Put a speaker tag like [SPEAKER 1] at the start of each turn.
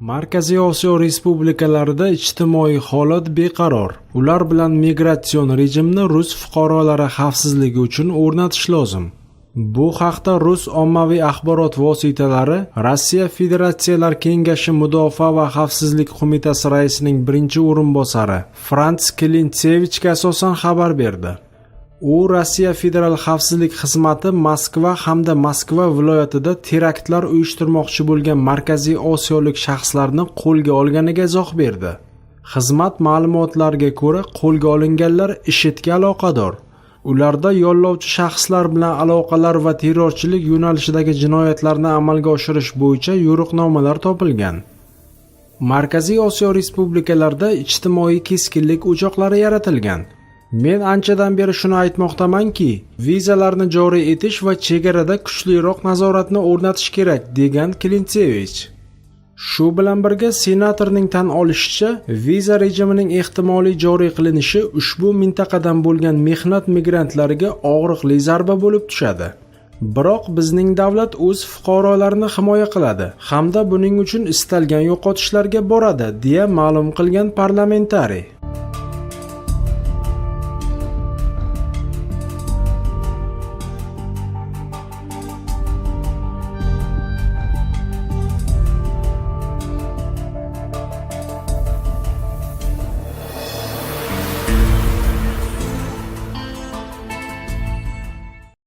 [SPEAKER 1] Markaziy Osiyo respublikalarida ijtimoiy holat beqaror. Ular bilan migratsion rejimni rus fuqarolari xavfsizligi uchun o'rnatish lozim. Bu haqda rus ommaviy axborot vositalari Rossiya Federatsiyalar Kengashi Mudofaa va xavfsizlik qo'mitasi raisining birinchi o'rinbosari Frants Klintsevichga asosan xabar berdi. U Rossiya Federal xavfsizlik xizmati Moskva hamda Moskva viloyatida teraktlar uyushtirmoqchi bo'lgan Markaziy Osiyolik shaxslarni qo'lga olganiga izoh berdi. Xizmat ma'lumotlariga ko'ra, qo'lga olinganlar IShIDga aloqador. Ularda yollovchi shaxslar bilan aloqalar va terrorchilik yo'nalishidagi jinoyatlarni amalga oshirish bo'yicha yo'riqnomalar topilgan. Markaziy Osiyo respublikalarida ijtimoiy keskinlik o'choqlari yaratilgan. Men anchadan beri shuni aytmoqdamanki, vizalarni joriy etish va chegarada kuchliroq nazoratni o'rnatish kerak, degan Klintsevich. Shu bilan birga senatorning tan olishicha, viza rejimining ehtimoliy joriy qilinishi ushbu mintaqadan bo'lgan mehnat migrantlariga og'riqli zarba bo'lib tushadi. Biroq bizning davlat o'z fuqarolarini himoya qiladi hamda buning uchun istalgan yo'qotishlarga boradi, deya ma'lum qilgan parlamentariy.